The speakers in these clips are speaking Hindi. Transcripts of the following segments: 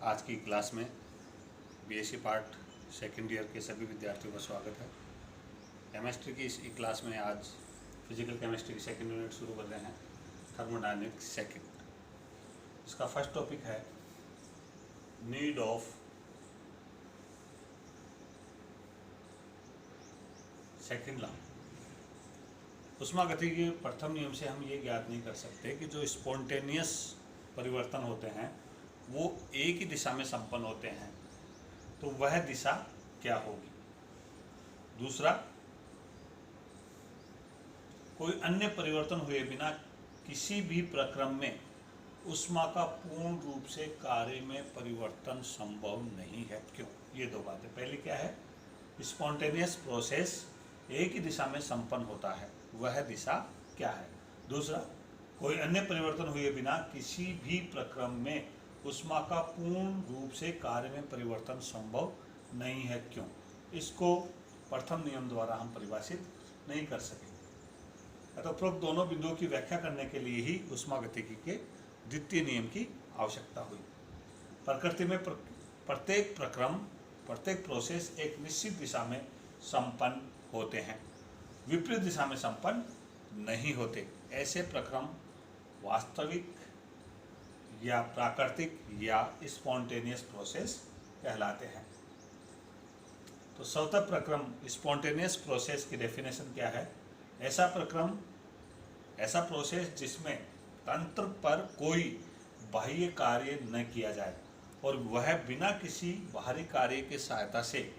आज की क्लास में बीएससी पार्ट सेकेंड ईयर के सभी विद्यार्थियों का स्वागत है। केमिस्ट्री की इस क्लास में आज फिजिकल केमिस्ट्री की सेकेंड यूनिट शुरू कर रहे हैं, थर्मोडायनेमिक्स सेकेंड। इसका फर्स्ट टॉपिक है नीड ऑफ सेकेंड लॉ। उष्मागतिकी के प्रथम नियम से हम ये ज्ञात नहीं कर सकते कि जो स्पॉन्टेनियस परिवर्तन होते हैं वो एक ही दिशा में संपन्न होते हैं, तो वह दिशा क्या होगी। दूसरा, कोई अन्य परिवर्तन हुए बिना किसी भी प्रक्रम में ऊष्मा का पूर्ण रूप से कार्य में परिवर्तन संभव नहीं है। क्यों? ये दो बातें। पहली क्या है? स्पॉन्टेनियस प्रोसेस एक ही दिशा में संपन्न होता है, वह दिशा क्या है। दूसरा, कोई अन्य परिवर्तन हुए बिना किसी भी प्रक्रम में ऊष्मा का पूर्ण रूप से कार्य में परिवर्तन संभव नहीं है। क्यों? इसको प्रथम नियम द्वारा हम परिभाषित नहीं कर सकेंगे। तो उपरोक्त दोनों बिंदुओं की व्याख्या करने के लिए ही उष्मागतिकी के द्वितीय नियम की आवश्यकता हुई। प्रकृति में प्रत्येक प्रक्रम, प्रत्येक प्रोसेस एक निश्चित दिशा में संपन्न होते हैं, विपरीत दिशा में संपन्न नहीं होते। ऐसे प्रक्रम वास्तविक या प्राकृतिक या स्पॉन्टेनियस प्रोसेस कहलाते हैं। तो स्वतः प्रक्रम स्पॉन्टेनियस प्रोसेस की डेफिनेशन क्या है? ऐसा प्रक्रम, ऐसा प्रोसेस जिसमें तंत्र पर कोई बाह्य कार्य न किया जाए और वह बिना किसी बाहरी कार्य की सहायता से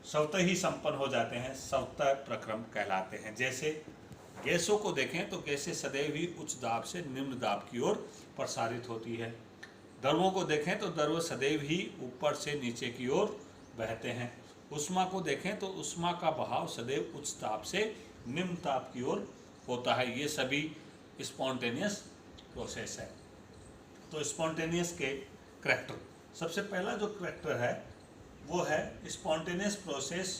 स्वतः ही संपन्न हो जाते हैं, स्वतः प्रक्रम कहलाते हैं। जैसे गैसों को देखें तो गैसें सदैव ही उच्च दाब से निम्न दाब की ओर प्रसारित होती है। द्रवों को देखें तो द्रव सदैव ही ऊपर से नीचे की ओर बहते हैं। ऊष्मा को देखें तो ऊष्मा का बहाव सदैव उच्च ताप से निम्न ताप की ओर होता है। ये सभी स्पॉन्टेनियस प्रोसेस है। तो स्पॉन्टेनियस के करैक्टर, सबसे पहला जो करैक्टर है वो है स्पॉन्टेनियस प्रोसेस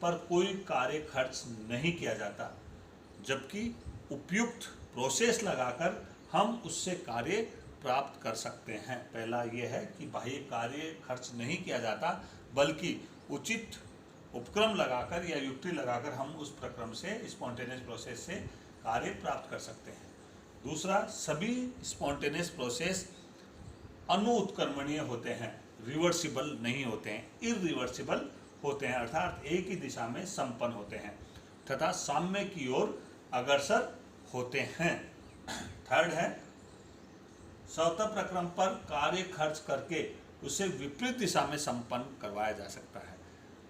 पर कोई कार्य खर्च नहीं किया जाता, जबकि उपयुक्त प्रोसेस लगाकर हम उससे कार्य प्राप्त कर सकते हैं। पहला ये है कि बाह्य कार्य खर्च नहीं किया जाता, बल्कि उचित उपक्रम लगाकर या युक्ति लगाकर हम उस प्रक्रम से, स्पॉन्टेनियस प्रोसेस से कार्य प्राप्त कर सकते हैं। दूसरा, सभी स्पॉन्टेनियस प्रोसेस अनुत्क्रमणीय होते हैं, रिवर्सिबल नहीं होते हैं, इरिवर्सिबल होते हैं, अर्थात एक ही दिशा में संपन्न होते हैं तथा साम्य की ओर अग्रसर होते हैं। थर्ड है, स्वतः प्रक्रम पर कार्य खर्च करके उसे विपरीत दिशा में संपन्न करवाया जा सकता है।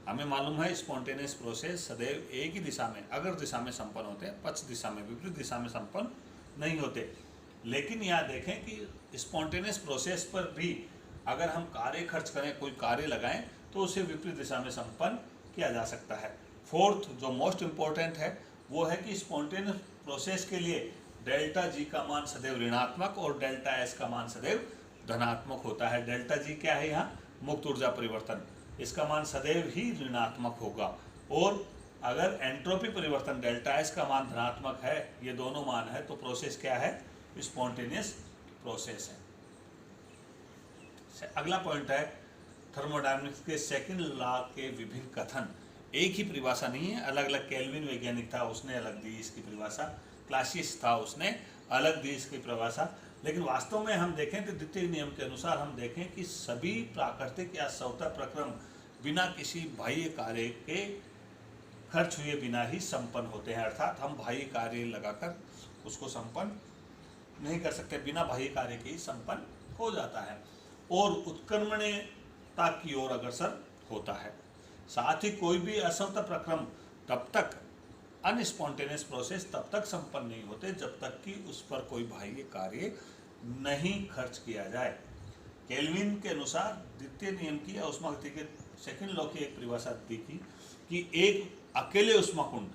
हमें मालूम है स्पॉन्टेनियस प्रोसेस सदैव एक ही दिशा में, अग्र दिशा में संपन्न होते हैं, पक्ष दिशा में, विपरीत दिशा में संपन्न नहीं होते। लेकिन यहाँ देखें कि स्पॉन्टेनियस प्रोसेस पर भी अगर हम कार्य खर्च करें, कोई कार्य लगाएं, तो उसे विपरीत दिशा में संपन्न किया जा सकता है। फोर्थ, जो मोस्ट इम्पोर्टेंट है, वो है कि स्पॉन्टेनियस प्रोसेस के लिए डेल्टा जी का मान सदैव ऋणात्मक और डेल्टा एस का मान सदैव धनात्मक होता है। डेल्टा जी क्या है? यहाँ मुक्त ऊर्जा परिवर्तन, इसका मान सदैव ही ऋणात्मक होगा। और अगर एंट्रोपी परिवर्तन डेल्टा एस का मान धनात्मक है, ये दोनों मान है, तो प्रोसेस क्या है? स्पॉन्टेनियस प्रोसेस है। अगला पॉइंट है थर्मोडायनेमिक्स के सेकंड लॉ के विभिन्न कथन। एक ही परिभाषा नहीं है, अलग अलग। केल्विन वैज्ञानिक था, उसने अलग दी इसकी परिभाषा। क्लासियस था, उसने अलग दी इसकी परिभाषा। लेकिन वास्तव में हम देखें तो द्वितीय नियम के अनुसार हम देखें कि सभी प्राकृतिक या स्वतः प्रक्रम बिना किसी बाह्य कार्य के खर्च हुए बिना ही संपन्न होते हैं, अर्थात हम बाह्य कार्य लगाकर उसको संपन्न नहीं कर सकते, बिना बाह्य कार्य के ही संपन्न हो जाता है और उत्क्रमणीयता की ओर अग्रसर होता है। साथ ही कोई भी असंतत प्रक्रम तब तक, अनस्पॉन्टेनियस प्रोसेस तब तक संपन्न नहीं होते जब तक कि उस पर कोई बाह्य कार्य नहीं खर्च किया जाए। केल्विन के अनुसार द्वितीय नियम की या उष्मागतिकी के सेकंड लॉ की एक परिभाषा दी थी कि एक अकेले उष्माकुंड,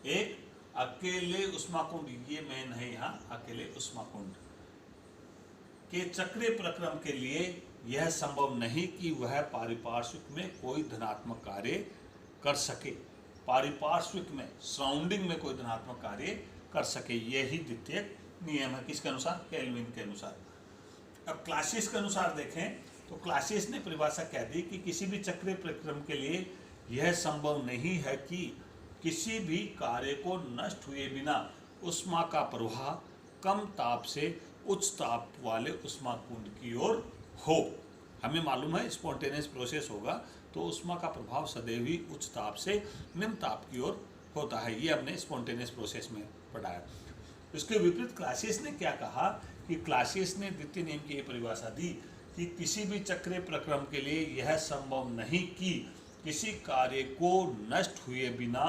एक अकेले उष्माकुंड, ये मेन है यहाँ, अकेले उष्माकुंड के चक्रीय प्रक्रम के लिए यह संभव नहीं कि वह पारिपार्श्विक में कोई धनात्मक कार्य कर सके, पारिपार्श्विक में, सराउंडिंग में कोई धनात्मक कार्य कर सके। यही द्वितीय नियम है। किसके अनुसार? केल्विन के अनुसार। अब क्लासियस के अनुसार देखें तो क्लासियस ने परिभाषा कह दी कि किसी भी चक्रीय प्रक्रम के लिए यह संभव नहीं है कि किसी भी कार्य को नष्ट हुए बिना ऊष्मा का प्रवाह कम ताप से उच्च ताप वाले ऊष्मा कुंड की ओर हो। हमें मालूम है स्पॉन्टेनियस प्रोसेस होगा तो ऊष्मा का प्रभाव सदैव ही उच्च ताप से निम्न ताप की ओर होता है। ये हमने स्पॉन्टेनियस प्रोसेस में पढ़ाया। इसके विपरीत क्लासियस ने क्या कहा कि क्लासियस ने द्वितीय नियम की ये परिभाषा दी कि किसी भी चक्रीय प्रक्रम के लिए यह संभव नहीं कि किसी कार्य को नष्ट हुए बिना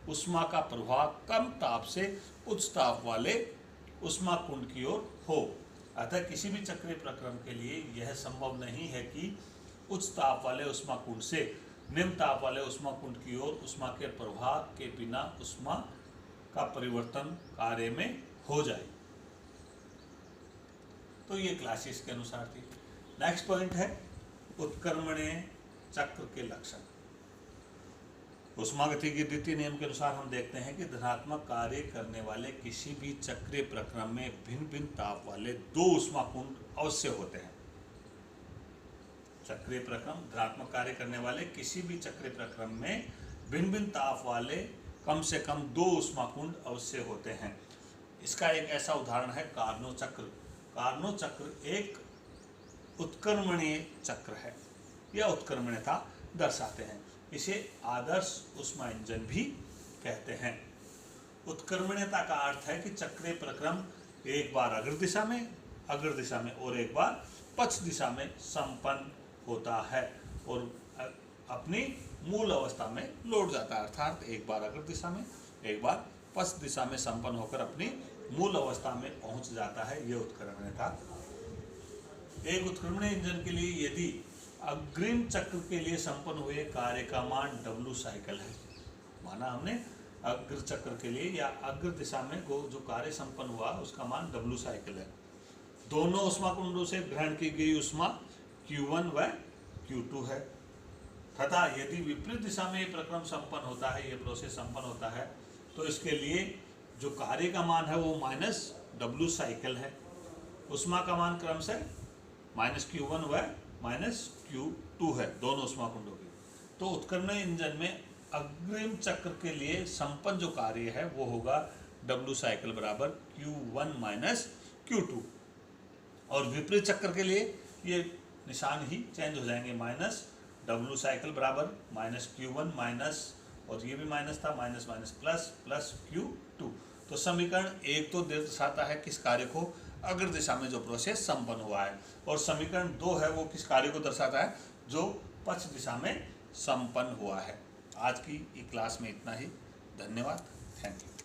ऊष्मा का प्रवाह कम ताप से उच्च ताप वाले ऊष्मा कुंड की ओर हो। अतः किसी भी चक्रीय प्रक्रम के लिए यह संभव नहीं है कि उच्च ताप वाले ऊष्मा कुंड से निम्न ताप वाले ऊष्मा कुंड की ओर ऊष्मा के प्रवाह के बिना ऊष्मा का परिवर्तन कार्य में हो जाए। तो ये क्लासियस के अनुसार थी। नेक्स्ट पॉइंट है उत्क्रमणीय चक्र के लक्षण। ऊष्मागतिकी के द्वितीय नियम के अनुसार हम देखते हैं कि धनात्मक कार्य करने वाले किसी भी चक्रीय प्रक्रम में भिन्न भिन्न ताप वाले दो ऊष्मा कुंड अवश्य होते हैं। चक्रीय प्रक्रम धनात्मक कार्य करने वाले किसी भी चक्रीय प्रक्रम में भिन्न भिन्न ताप वाले कम से कम दो ऊष्मा कुंड अवश्य होते हैं। इसका एक ऐसा उदाहरण है कार्नो चक्र। कार्नो चक्र एक उत्क्रमणीय चक्र है। यह उत्क्रमणीयता दर्शाते हैं। इसे आदर्श ऊष्मा इंजन भी कहते हैं। उत्क्रमणीयता का अर्थ है कि चक्रीय प्रक्रम एक बार अग्र दिशा में और एक बार पश्च दिशा में संपन्न होता है और अपनी मूल अवस्था में लौट जाता है। अर्थात एक बार अग्र दिशा में एक बार पश्च दिशा में संपन्न होकर अपनी मूल अवस्था में पहुंच जाता है। यह उत्क्रमणीयता। एक उत्क्रमणीय इंजन के लिए यदि अग्रिम चक्र के लिए संपन्न हुए कार्य का मान W साइकिल है, माना हमने अग्र चक्र के लिए या अग्र दिशा में जो कार्य संपन्न हुआ उसका मान W साइकिल है। दोनों ऊष्मा कुंडों से ग्रहण की गई ऊष्मा Q1 व Q2 है तथा यदि विपरीत दिशा में ये प्रक्रम संपन्न होता है, ये प्रोसेस संपन्न होता है, तो इसके लिए जो कार्य का मान है वो -W साइकिल है। ऊष्मा का मान क्रमशः -Q1 व -Q2 है दोनों ऊष्मा कुंडों की। तो उत्क्रमणीय इंजन में अग्रिम चक्र के लिए संपन्न जो कार्य है वो होगा W साइकिल बराबर Q1 - Q2 और विपरीत चक्र के लिए ये निशान ही चेंज हो जाएंगे। -W साइकिल बराबर -Q1 माइनस और ये भी माइनस था माइनस प्लस Q2। तो समीकरण एक तो दर्शाता है किस कार्य को अग्र दिशा में जो प्रोसेस संपन्न हुआ है और समीकरण 2 है वो किस कार्य को दर्शाता है जो पश्च दिशा में संपन्न हुआ है। आज की क्लास में इतना ही। धन्यवाद। Thank you.